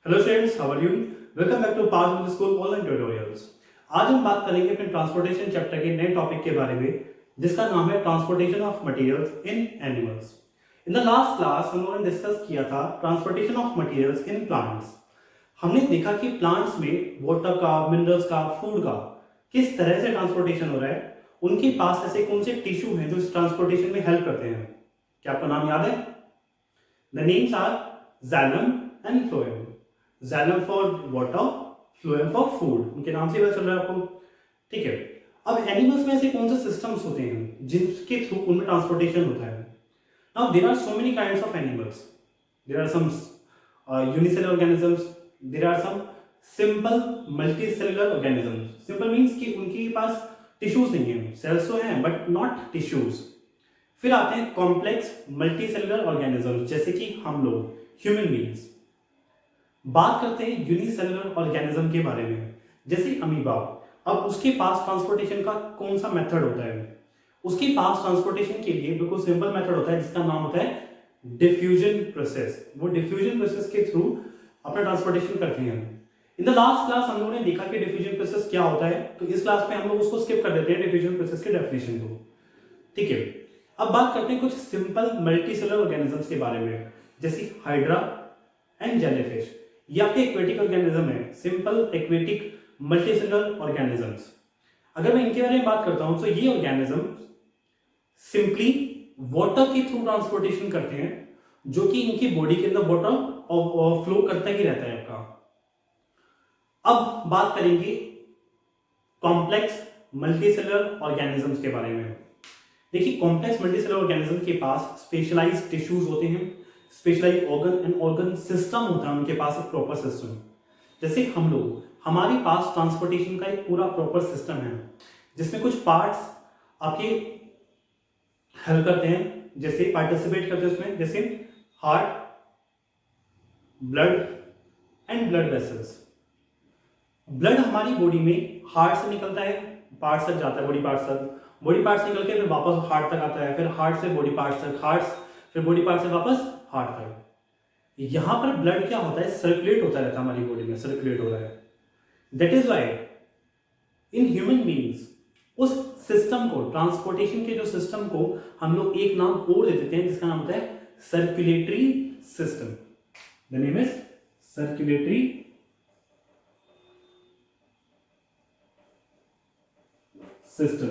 Hello students, how are you? Welcome back to part of the school online tutorials. आज हम बात करेंगे अपने ट्रांसपोर्टेशन चैप्टर के नए टॉपिक के बारे में, जिसका नाम है transportation of materials in animals. In the last class हम लोगों ने डिस्कस किया था transportation of materials in plants. हमने देखा कि प्लांट्स में वाटर का, मिनरल्स का, फूड का किस तरह से ट्रांसपोर्टेशन हो रहा है। उनके पास ऐसे कौन से टिश्यू हैं जो इस ट्रांसपोर्टेशन में हेल्प करते हैं। क्या आपका नाम याद है? The names are xylem and phloem। xylem for water, phloem for food. उनके नाम से पता चल रहा है आपको, ठीक है। अब एनिमल्स में ऐसे कौन से सिस्टम्स होते हैं जिनके थ्रू उनमें ट्रांसपोर्टेशन होता है। Now there are so many kinds of animals. There are some unicellular organisms, there are some simple multicellular organisms. Simple means कि उनके पास टिश्यूज नहीं है, सेल्स तो हैं बट नॉट टिश्यूज। फिर आते हैं कॉम्प्लेक्स मल्टीसेलुलर ऑर्गेनिजम्स, जैसे कि हम लोग ह्यूमन बीइंग्स। बात करते हैं यूनिसेलुलर ऑर्गेनिज्म के बारे में, जैसे अमीबा। अब उसके पास ट्रांसपोर्टेशन का कौन सा मेथड होता है? उसके पास ट्रांसपोर्टेशन के लिए बिल्कुल सिंपल मेथड होता है, जिसका नाम होता है डिफ्यूजन प्रोसेस। वो डिफ्यूजन प्रोसेस के थ्रू अपना ट्रांसपोर्टेशन करते हैं। इन द लास्ट क्लास हम लोगों ने देखा कि डिफ्यूजन प्रोसेस क्या होता है, तो इस क्लास में हम लोग उसको स्किप कर देते हैं, डिफ्यूजन प्रोसेस के डेफिनेशन को, ठीक है। अब बात करते हैं कुछ सिंपल मल्टीसेलुलर ऑर्गेनिजम्स के बारे में, जैसे हाइड्रा एंड जेलीफिश। ये आपके एक्वेटिक ऑर्गेनिज्म है, सिंपल एक्वेटिक मल्टीसेलुलर ऑर्गेनिजम्स। अगर मैं इनके बारे में बात करता हूं तो ये ऑर्गेनिज्म सिंपली वाटर के थ्रू ट्रांसपोर्टेशन करते हैं, जो कि इनकी बॉडी के अंदर वाटर फ्लो करता ही रहता है आपका। अब बात करेंगे कॉम्प्लेक्स मल्टीसेलुलर ऑर्गेनिजम्स के बारे में। देखिए, कॉम्प्लेक्स मल्टीसेलुलर ऑर्गेनिज्म के पास स्पेशलाइज्ड टिश्यूज होते हैं, specialized organ and organ system होता है उनके पास, एक प्रॉपर सिस्टम। जैसे हम लोग, हमारे पास ट्रांसपोर्टेशन का एक पूरा प्रॉपर सिस्टम है, जिसमें कुछ पार्ट्स आपके हेल्प करते हैं, जैसे पार्टिसिपेट करते हैं उसमें, जैसे heart, blood and blood vessels. Blood हमारी बॉडी में हार्ट से निकलता है, पार्ट्स तक जाता है, बॉडी पार्ट्स तक, बॉडी पार्ट्स निकल के फिर वापस हार्ट तक आता है, फिर हार्ट से बॉडी पार्ट्स तक, हार्ट फिर बॉडी पार्ट से वापस हार्ट तक। यहां पर ब्लड क्या होता है, सर्कुलेट होता रहता है, हमारी बॉडी में सर्कुलेट हो रहा है। That is why in human beings उस सिस्टम को, ट्रांसपोर्टेशन के जो सिस्टम को हम लोग एक नाम और दे देते हैं, जिसका नाम होता है circulatory system. The name is circulatory system.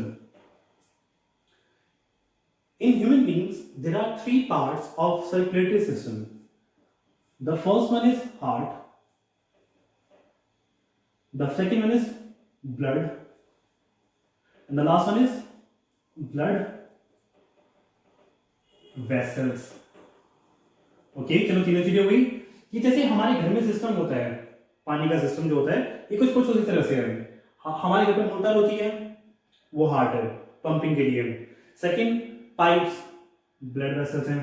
In human beings, there are three parts of circulatory system. The first one is heart, the second one is blood, and the last one is blood vessels. Okay, चलो तीनों चीजें हो गई। ये जैसे हमारे घर में सिस्टम होता है, पानी का सिस्टम जो होता है, ये कुछ कुछ उसी तरह से है। हमारे घर पे मोटर होती है, वो हार्ट है पंपिंग के लिए। सेकंड, पाइप्स, ब्लड वेसल्स हैं।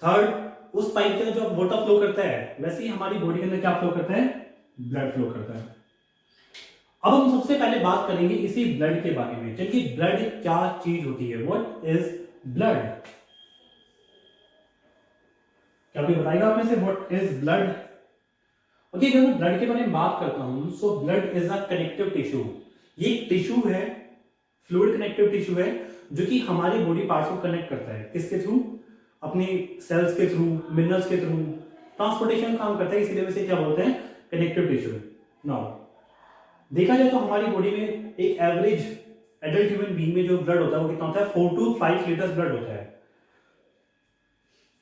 थर्ड, उस पाइप के अंदर जो वाटर फ्लो करता है, वैसे ही हमारी बॉडी के अंदर क्या फ्लो करता है, ब्लड फ्लो करता है। अब हम सबसे पहले बात करेंगे इसी ब्लड के बारे में। चलिए, ब्लड क्या चीज होती है, व्हाट इज ब्लड? क्या कोई बताएगा आप में से व्हाट इज ब्लड? ओके, अगर मैं ब्लड के बारे में बात करता हूं, so blood is a connective tissue. ये टिश्यू है, फ्लूइड कनेक्टिव टिश्यू है, जो कि हमारी बॉडी पार्ट्स को कनेक्ट करता है। किसके थ्रू? अपनी सेल्स के थ्रू, मिनरल्स के थ्रू ट्रांसपोर्टेशन काम करता है, इसीलिए वैसे क्या बोलते हैं, कनेक्टिव टिश्यू। नाउ देखा जाए तो हमारी बॉडी में एक एवरेज एडल्ट ह्यूमन बीइंग में जो ब्लड होता है वो कितना होता है, 4 to 5 लीटर ब्लड होता है।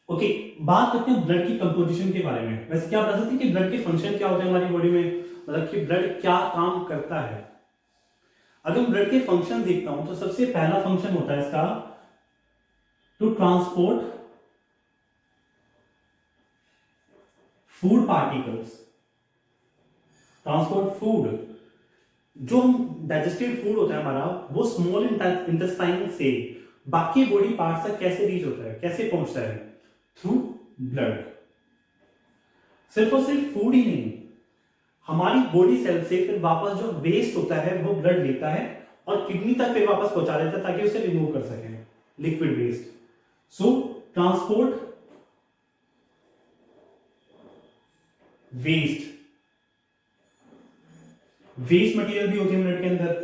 ओके, बात करते हैं ब्लड की कंपोजिशन के बारे में। वैसे क्या बता सकते हैं कि ब्लड के फंक्शन क्या होते हैं हमारी बॉडी में, मतलब कि ब्लड क्या काम करता है। अगर मैं ब्लड के फंक्शन देखता हूं तो सबसे पहला फंक्शन होता है इसका, to transport food particles. Transport food, जो हम डाइजेस्टेड फूड होता है हमारा, वो स्मॉल इंटेस्टाइन से बाकी बॉडी पार्ट्स तक कैसे रीच होता है, कैसे पहुंचता है, थ्रू ब्लड। सिर्फ और सिर्फ फूड ही नहीं, हमारी बॉडी सेल से फिर वापस जो वेस्ट होता है वो ब्लड लेता है और किडनी तक फिर वापस पहुंचा देता है, ताकि उसे रिमूव कर सके liquid waste. So transport waste waste material भी होती है ब्लड के अंदर,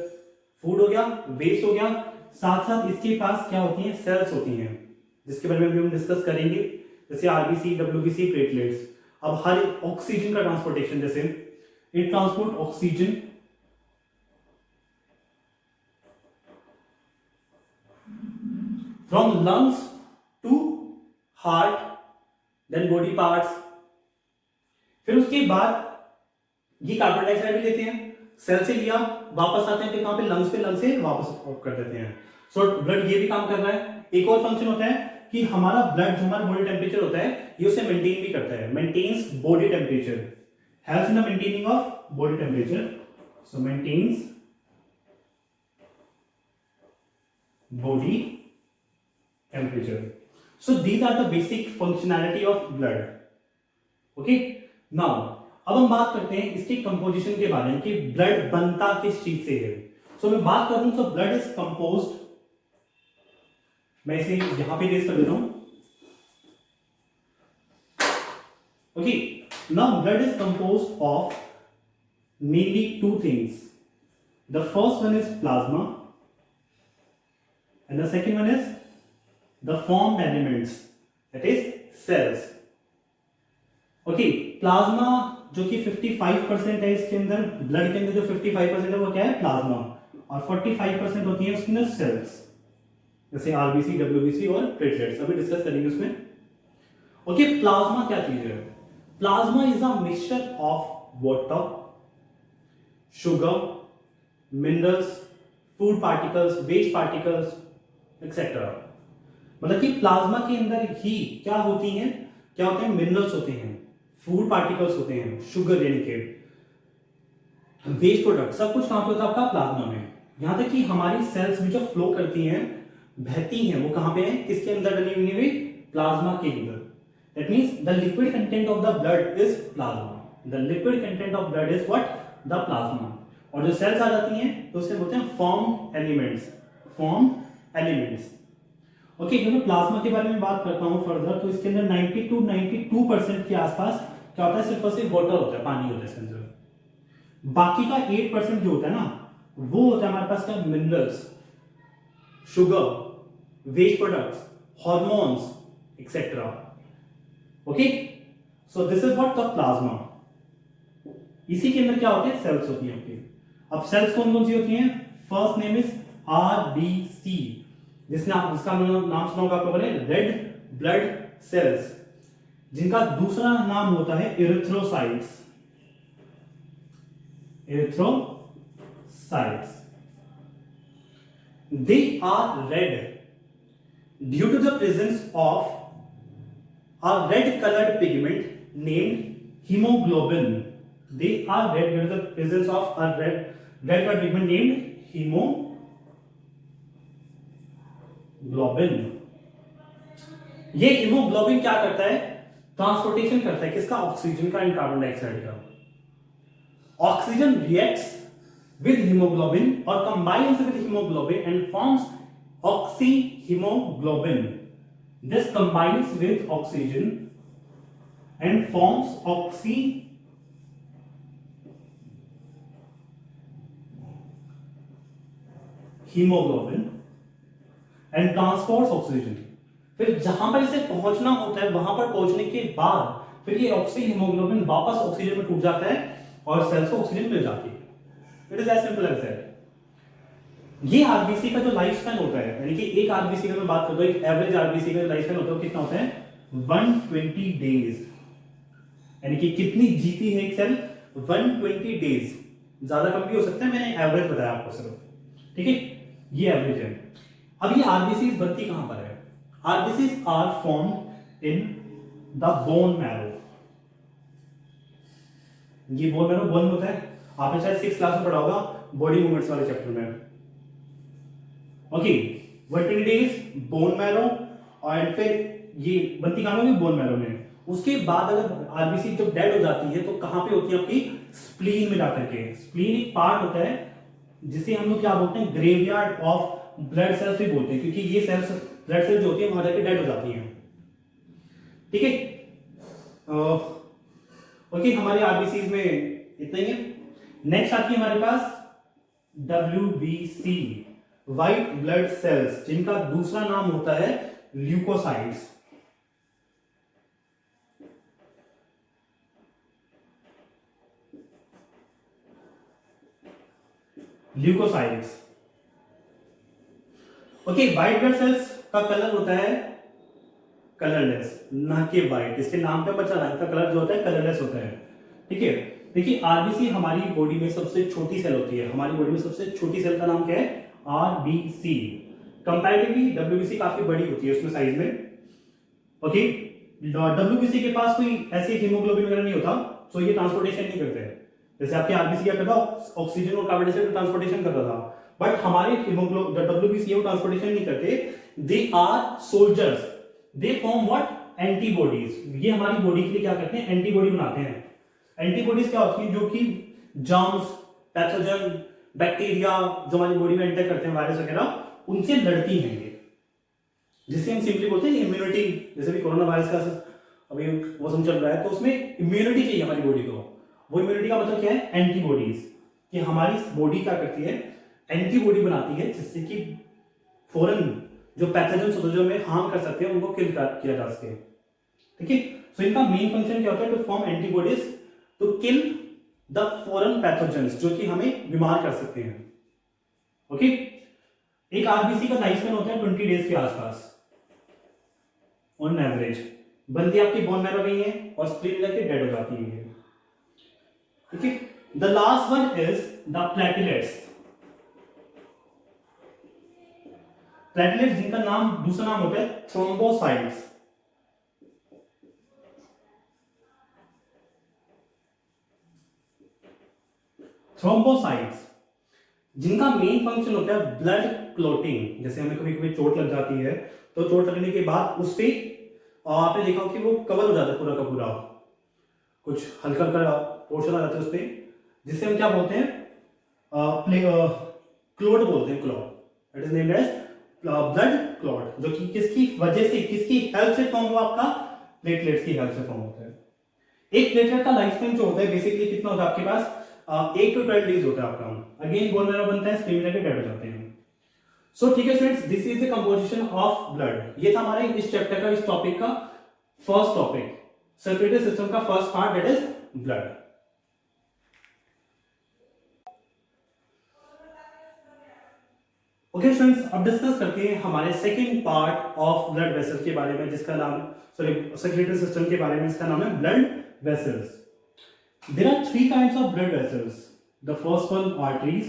फूड हो गया, वेस्ट हो गया, साथ साथ इसके पास क्या होती हैं, सेल्स होती हैं, जिसके बारे में भी हम डिस्कस करेंगे, जैसे आरबीसी, डब्ल्यूबीसी, प्लेटलेट्स। अब हर ऑक्सीजन का ट्रांसपोर्टेशन, जैसे it transport oxygen from lungs to heart, then body parts. फिर उसके बाद ये कार्बन डाइऑक्साइड भी लेते हैं, सेल से लिया, वापस आते हैं फिर कहां पे, लंग्स पे, लंग्स से वापस ऑफ कर देते हैं। सो ब्लड ये भी काम कर रहा है। एक और फंक्शन होता है कि हमारा ब्लड, जो हमारा बॉडी टेम्परेचर होता है, ये उसे मेंटेन भी करता है, maintains body temperature, helps in the maintaining of body temperature, so maintains body temperature. So these are the basic functionality of blood. Okay. Now अब हम बात करते हैं इसके कंपोजिशन के बारे में कि ब्लड बनता किस चीज से है। So मैं बात करूं तो ब्लड इज कंपोज्ड, मैं इसे यहां पे रेज कर देता हूं। Okay. Now blood is composed of mainly two things. The first one is plasma and the second one is the formed elements, that is cells. Okay, plasma जो कि 55% है इसके अंदर, ब्लड के अंदर जो 55% है वो क्या है, प्लाज्मा, और 45% होती है उसके अंदर सेल्स, जैसे आरबीसी, डब्ल्यूबीसी और प्लेटलेट्स, अभी डिस्कस करेंगे उसमें। ओके, प्लाज्मा क्या चीज है? Plasma is a mixture of water, sugar, minerals, food particles, waste particles etcetera. मतलब कि प्लाज्मा के अंदर ही क्या होती हैं, क्या होते हैं, मिनरल्स होते हैं, फूड पार्टिकल्स होते हैं, शुगर यानी कि वेस्ट प्रोडक्ट, सब कुछ कहां पे होता है आपका, प्लाज्मा में। यहां तक कि हमारी सेल्स भी जो फ्लो करती हैं, बहती हैं, वो कहां पे है, किसके अंदर बनी हुई है, प्लाज्मा के अंदर। That means the liquid content of the blood is plasma, the liquid content of blood is what, the plasma. और जो सेल्स आ जाती हैं तो उसे बोलते हैं form elements, form elements. Okay, जब मैं प्लाज्मा के बारे में बात करता हूं फर्दर, तो इसके अंदर 90 to 92% के आसपास क्या होता है, सिर्फ और सिर्फ वाटर होता है, पानी होता है इसके अंदर। बाकी का 8% जो होता है ना, वो होता है हमारे पास क्या, minerals, sugar, waste products, hormones etcetera. Okay, so this is what the plasma. इसी के अंदर क्या होते हैं, सेल्स होती हैं आपकी। अब सेल्स कौन कौन सी होती हैं? फर्स्ट नेम इज आरबीसी, जिसका नाम सुना होगा आपको, बोले रेड ब्लड सेल्स, जिनका दूसरा नाम होता है erythrocytes, erythrocytes. They are red due to the presence of a red colored pigment named hemoglobin. They are red due to the presence of a red colored pigment named hemoglobin. ये hemoglobin क्या करता है? Transportation करता है किसका? Oxygen का and carbon dioxide का। Oxygen reacts with hemoglobin or combines with hemoglobin and forms oxyhemoglobin. This combines with oxygen and forms oxyhemoglobin and transports oxygen. फिर जहां पर इसे पहुंचना होता है, वहां पर पहुंचने के बाद फिर ये ऑक्सीहीमोग्लोबिन वापस ऑक्सीजन में टूट जाता है और सेल्स को ऑक्सीजन मिल जाती है। It is as simple as that. ये आरबीसी का जो लाइफ स्पैन होता है, यानी कि एक आरबीसी का मैं बात करता हूं, एक एवरेज आरबीसी का जो लाइफ स्पैन होता है कितना होता है? 120 डेज। यानी कि कितनी जीती है एक सेल? 120 डेज। ज्यादा कम भी हो सकता है, मैंने एवरेज बताया आपको सिर्फ, ठीक है, ये एवरेज है। अब ये आरबीसी बनती कहां पर है? RBC are formed in the bone marrow. ये बोन मैरो बोन होता है, आपने शायद 6th क्लास में पढ़ा होगा बॉडी मूवमेंट्स वाले चैप्टर में। ओके, 120 डेज बोन मैरो, और फिर ये बनती कहां में? बोन मैरो में। उसके बाद अगर आरबीसी जब डेड हो जाती है तो कहां पे होती है आपकी? स्प्लीन में जाकर के। स्प्लीन एक पार्ट होता है जिसे हम लोग क्या बोलते हैं? ग्रेवयार्ड ऑफ ब्लड सेल्स भी बोलते हैं, क्योंकि ये सेल्स, ब्लड सेल्स जो होती है वहां जाके डेड हो जाती हैं, ठीक है। ओके, हमारे आरबीसी में इतना ही है। नेक्स्ट आती है हमारे पास WBC, व्हाइट ब्लड सेल्स, जिनका दूसरा नाम होता है leukocytes. Leukocytes, okay. White blood cells का कलर होता है कलरलेस, ना कि व्हाइट, इसके नाम पे बचा रहा है, इसका कलर जो होता है कलरलेस होता है, ठीक है। देखिए आरबीसी हमारी बॉडी में सबसे छोटी सेल होती है, हमारी बॉडी में सबसे छोटी सेल का नाम क्या है? आरबीसी। कंपैरेटिवली डब्ल्यूबीसी काफी बड़ी होती है उसमें साइज में, ओके। डब्ल्यूबीसी के पास कोई ऐसी हीमोग्लोबिन वगैरह नहीं होता, तो ये ट्रांसपोर्टेशन नहीं करते हैं। जैसे आपके आरबीसी क्या करता, ऑक्सीजन और कार्बन डाइऑक्साइड ट्रांसपोर्टेशन करता था, बट हमारे डब्ल्यूबीसी वो ट्रांसपोर्टेशन नहीं करते। They are soldiers, they form what? Antibodies. ये हमारी बॉडी के लिए क्या करते हैं? एंटीबॉडी बनाते हैं। एंटीबॉडीज क्या होती है? जो कि जर्म्स, पैथोजन, बैक्टीरिया जो हमारी बॉडी में एंटर करते हैं, वायरस वगैरह, उनसे लड़ती हैं ये, जिससे हम सिंपली बोलते हैं इम्यूनिटी। जैसे भी कोरोना वायरस का अभी मौसम चल रहा है, तो उसमें इम्यूनिटी चाहिए हमारी बॉडी को। वो इम्यूनिटी का मतलब क्या है? एंटीबॉडीज। कि हमारी बॉडी क्या करती है? एंटीबॉडी बनाती है, जिससे कि फौरन जो पैथोजन जो हमें हार्म कर सकते हैं उनको किल किया जा सके, ठीक है। सो इनका मेन फंक्शन क्या होता है? To form antibodies to kill the foreign pathogens, जो कि हमें बीमार कर सकते हैं, ओके। एक आरबीसी का लाइफ स्पैन होता है 20 डेज के आसपास ऑन एवरेज। बनती आपकी बोन मैरो में है और स्प्लीन जाके डेड हो जाती है, ठीक है। The last one is the platelets. Platelets जिनका नाम दूसरा नाम होता है थ्रोम्बोसाइट्स। थ्रोम्बोसाइट्स जिनका मेन फंक्शन होता है ब्लड क्लोटिंग। जैसे हमें कभी कभी चोट लग जाती है, तो चोट लगने के बाद उस पे आपने देखा हो कि वो कवर हो जाता है पूरा का पूरा, कुछ हल्का हल्का पोर्शन आ जाता है उस पे, जिससे हम क्या बोलते हैं? क्लोट बोलते हैं, clot. It is named as blood clot, जो कि किसकी वजह से, किसकी हेल्प से फॉर्म हुआ? आपका प्लेटलेट्स की हेल्प से फॉर्म होता है। एक प्लेटलेट का लाइफ टाइम जो होता है बेसिकली कितना होता है आपके पास? 8 to 12 डेज होता है आपका। अगेन बोन मैरो बनता है, स्प्लीन जाके डेड हो जाते हैं। सो ठीक है students, this is the composition of blood. ये था हमारा इस चैप्टर का, इस टॉपिक का फर्स्ट टॉपिक, सर्कुलेटरी सिस्टम का first part, that is blood. Okay students, अब डिस्कस करते हैं हमारे second part of blood vessels के बारे में, जिसका नाम, सॉरी, सर्कुलेटरी सिस्टम के बारे में, जिसका नाम है blood vessels. There are three kinds of blood vessels. The first one arteries,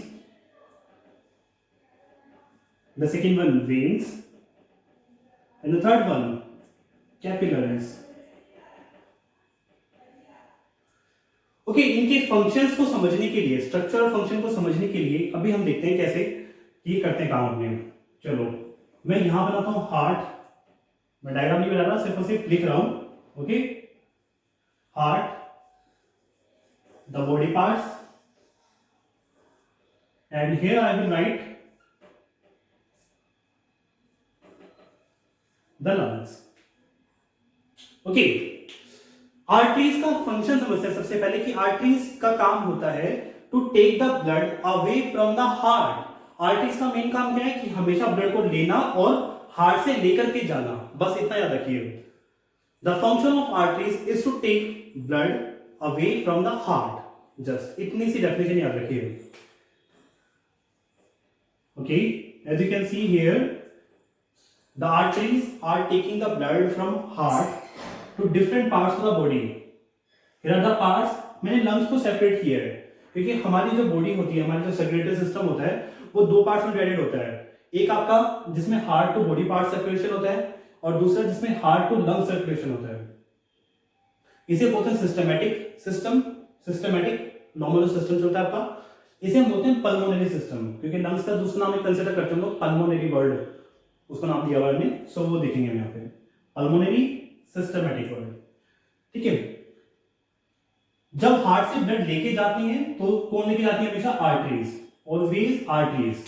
the second one veins, and the third one capillaries. Okay, इनके फंक्शंस को समझने के लिए, स्ट्रक्चर और फंक्शन को समझने के लिए अभी हम देखते हैं कैसे ये करते हैं काम अपने। चलो मैं यहां बनाता हूं हार्ट, मैं डायग्राम नहीं बना रहा, सिर्फ और सिर्फ लिख रहा हूं, okay. Heart, the body parts, and here I will write the lungs, okay। Arteries का फंक्शन समझते हैं सबसे पहले कि आर्टरीज का काम होता है to take the blood away from the heart. Arteries का मेन काम क्या है? कि हमेशा ब्लड को लेना और हार्ट से लेकर के जाना, बस इतना याद रखिए। The function of arteries is to take blood away from the heart, just इतनी सी डेफिनेशन याद रखिए, okay। As you can see here, the arteries are taking the blood from heart to different parts of the body. Here are the parts, मैंने lungs को separate किया है क्योंकि हमारी जो बॉडी होती है, हमारी जो सर्कुलेटरी सिस्टम होता है, वो दो पार्ट्स में डिवाइडेड होता है। एक आपका जिसमें heart to body part circulation होता है, और दूसरा जिसमें हार्ट टू लंग सर्कुलेशन होता है। इसे बोलते हैं systematic system, systematic normal system चलता है आपका। इसे हम बोलते हैं पल्मोनरी सिस्टम, क्योंकि लंग्स का दूसरा नाम कंसीडर करते हैं हम लोग, पल्मोनरी वर्ड उसका नाम दिया हुआ है, सो वो देखेंगे हम यहाँ पे, पल्मोनरी सिस्टमैटिक वर्ड, ठीक है। जब हार्ट से ब्लड लेके जाती है तो कौन लेके जाती है? हमेशा arteries, always arteries.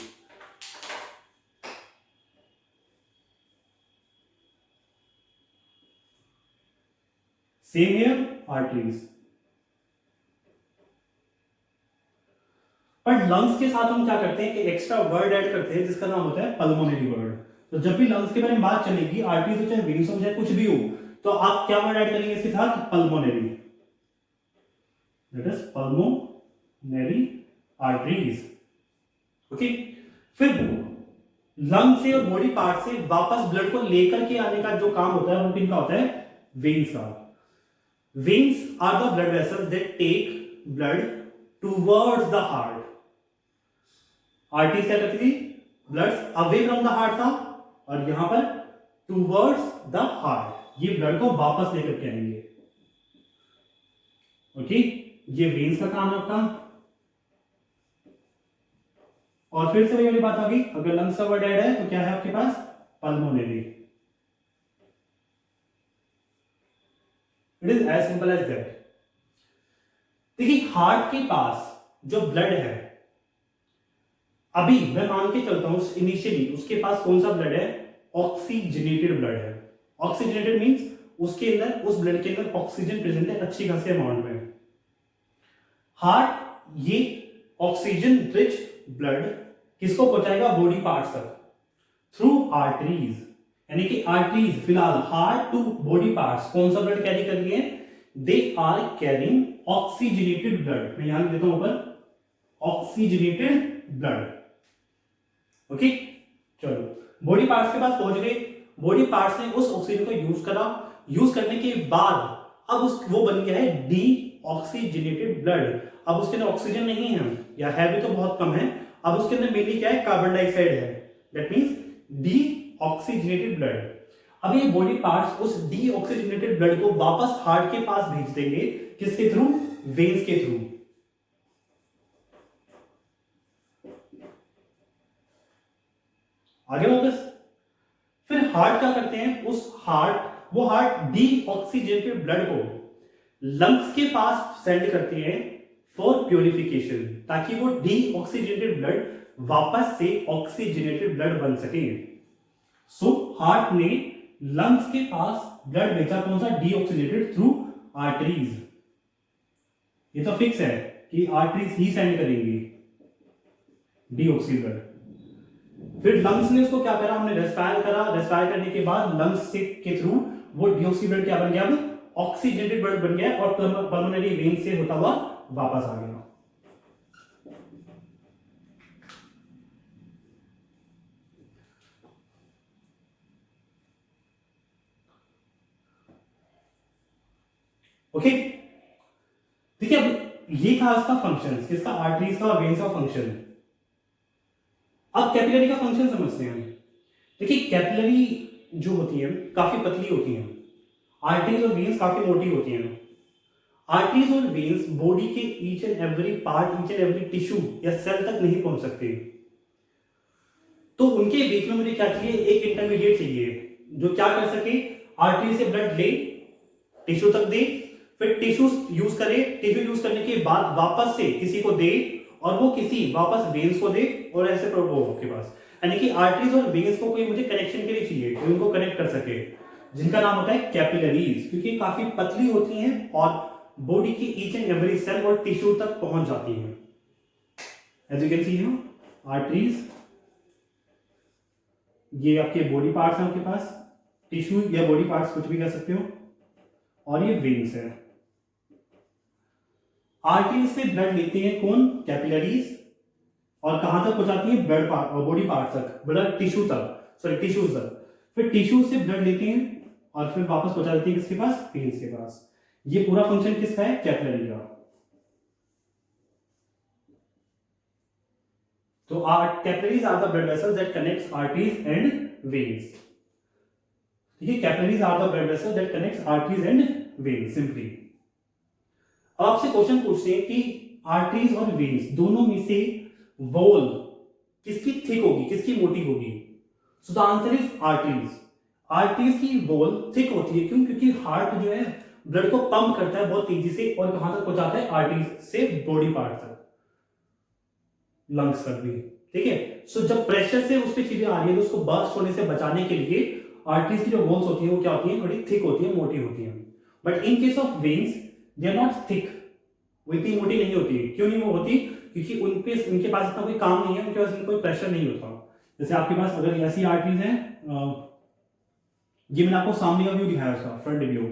Same here, arteries. पर लंग्स के साथ हम क्या करते हैं कि एक्स्ट्रा वर्ड ऐड करते हैं जिसका नाम होता है पल्मोनरी वर्ड। तो जब भी लंग्स के बारे में बात चलेगी, आर्टरीज हो चाहे वेन्स हो चाहे कुछ भी हो, तो आप क्या वर्ड ऐड करेंगे इसके साथ? Pulmonary, that is pulmonary arteries. Okay, फिर लंग से और बॉडी पार्ट से वापस ब्लड को लेकर के आने का जो काम होता है वो किनका होता है? वेन्स का। Veins are the blood vessels that take blood towards the heart. Arteries क्या करती थी? Blood away from the heart था, और यहां पर टुवर्ड्स द हार्ट, ये ब्लड को वापस लेकर के आएंगे। ओके, ये वेन्स का काम है आपका। और फिर से वही वाली बात आ गई, अगर लंग्स का वर्ड ऐड है तो क्या है आपके पास? Pulmonary. It is as simple as that. देखिए, हार्ट के पास जो ब्लड है, अभी मैं मान के चलता हूं इनिशियली उसके पास कौन सा ब्लड है? ऑक्सीजनेटेड ब्लड है। ऑक्सीजनेटेड मींस उसके अंदर, उस ब्लड के अंदर ऑक्सीजन प्रेजेंट है अच्छी खासी अमाउंट में। हार्ट ये ऑक्सीजन रिच ब्लड किसको पहुंचाएगा? बॉडी पार्ट्स तक थ्रू आर्टरीज। यानी कि आर्टरीज फिलहाल हार्ट टू बॉडी पार्ट्स कौन सा ब्लड कैरी कर रही है? They are carrying oxygenated blood. मैं यहां लिख देता हूं ऊपर, ऑक्सीजनेटेड ब्लड। ओके, चलो बॉडी पार्ट्स के पास पहुंच गए। बॉडी पार्ट्स ने उस ऑक्सीजन को यूज करा, यूज करने के बाद अब वो बन गया है डी ऑक्सीजनेटेड ब्लड। अब उसके अंदर ऑक्सीजन नहीं है, या है भी तो बहुत कम है। अब उसके अंदर मेनली क्या है? कार्बन डाइऑक्साइड है। That means D oxygenated blood. अब ये बॉडी पार्ट्स उस डी ऑक्सीजनेटेड ब्लड को वापस हार्ट के पास भेज देंगे। किसके थ्रू? वेन्स के थ्रू। आगे वापस फिर हार्ट क्या करते हैं? वो हार्ट डी ऑक्सीजनेटेड ब्लड को लंग्स के पास सेंड करते हैं फॉर प्यूरिफिकेशन, ताकि वो डी ऑक्सीजनेटेड ब्लड वापस से ऑक्सीजनेटेड ब्लड बन सके। सो हार्ट ने लंग्स के पास ब्लड भेजा कौन सा? D oxygenated through arteries. ये तो फिक्स है कि आर्टरीज ही सेंड करेंगी डी ऑक्सी ब्लड। फिर लंग्स ने उसको क्या करा? हमने रेस्पायर करा। रेस्पायर करने के बाद लंग्स के थ्रू वो डीऑक्सी ब्लड क्या बन गया? अब ऑक्सीजनेटेड ब्लड बन गया और पल्मोनरी वेन से होता हुआ वापस आ गया। ओके, ठीक है। अब ये था इसका फंक्शन, किसका? आर्टरीज का और वेन्स का फंक्शन। अब कैपिलरी का फंक्शन समझते हैं। देखिए, कैपिलरी जो होती है काफी पतली होती है, आर्टरीज और वेन्स काफी मोटी होती हैं। आर्टरीज और वेन्स बॉडी के each and every part, each and every tissue या सेल तक नहीं पहुंच सकते, तो उनके बीच में मुझे क्या चाहिए? एक इंटरमीडिएट चाहिए जो क्या कर सके? आर्टरी से ब्लड ले, टिश्यू तक दे, फिर टिश्यू यूज करे, टिश्यू यूज करने के बाद वापस से किसी को दे, और वो किसी वापस वेन्स को दे, और ऐसे आपके पास। यानी कि आर्टरीज और वेन्स को कोई मुझे कनेक्शन के लिए चाहिए, कोई उनको कनेक्ट कर सके, जिनका नाम होता है कैपिलरीज, क्योंकि काफी पतली होती हैं और बॉडी की ईच एंड एवरी सेल और टिश्यू तक पहुंच जाती हैं। As you can see here, arteries ये आपके बॉडी पार्ट्स हैं आपके पास, टिश्यू या बॉडी पार्ट्स कुछ भी कह सकते हो, और ये वेन्स है। आर्टरीज से ब्लड लेते हैं कौन? कैपिलरीज, और कहां तक पहुंचाती है? ब्लड बॉडी पार्ट तक, ब्लड टिश्यू तक, सॉरी टिश्यूज तक। फिर टिश्यू से ब्लड लेते हैं और फिर वापस पहुंचा देती है किसके पास? वेन्स के पास। ये पूरा फंक्शन किसका है? कैपिलरी का। तो capillaries are the blood vessels that connects arteries and veins. ठीक है, capillaries are the blood vessels that connects arteries and veins, simply. अब आपसे क्वेश्चन पूछते हैं कि आर्टरीज और वेन्स दोनों में से वॉल किसकी थिक होगी, किसकी मोटी होगी? So the answer is arteries. Arteries की वॉल थिक होती है, क्यों? क्योंकि हार्ट जो है ब्लड को पंप करता है बहुत तेजी से, और कहां तक पहुंचाता है? आर्टरीज से बॉडी पार्ट तक, लंग्स तक भी। ठीक है, सो जब प्रेशर से उस पर चीजें आ रही है तो उसको बर्स्ट होने से बचाने के लिए आर्टरीज की जो वॉल्स होती है वो क्या होती है? थोड़ी थिक होती है, मोटी होती है। But in case of veins they are not thick, वो इतनी मोटी नहीं होती। क्यों नहीं वो होती? क्योंकि उनके पास इतना कोई काम नहीं है, उनके पास कोई प्रेशर नहीं होता। जैसे आपके पास अगर ऐसी आर्टरीज हैं, ये मैंने आपको सामने का व्यू दिखाया उसका, फ्रंट व्यू,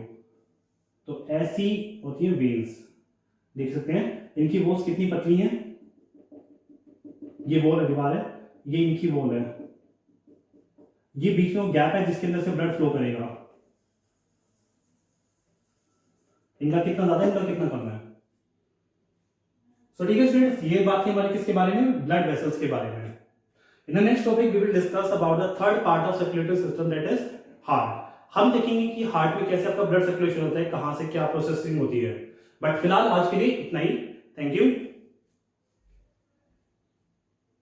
तो ऐसी होती है वेन्स, देख सकते हैं इनकी वॉल्स कितनी पतली हैं, ये वॉल है, दीवार है, ये इनकी वॉल है, ये बीच में गैप है जिसके अंदर से ब्लड फ्लो करेगा। इनका कितना ज्यादा है, इनका कितना कम है। सो ठीक है स्टूडेंट्स, ये बात थी हमारी किसके बारे में, ब्लड वेसल्स के बारे में। In the next topic we will discuss about the third part of circulatory system, that is heart. हम देखेंगे कि हार्ट में कैसे आपका ब्लड सर्कुलेशन होता है, कहां से क्या प्रोसेसिंग होती है। बट फिलहाल आज के लिए इतना ही। Thank you.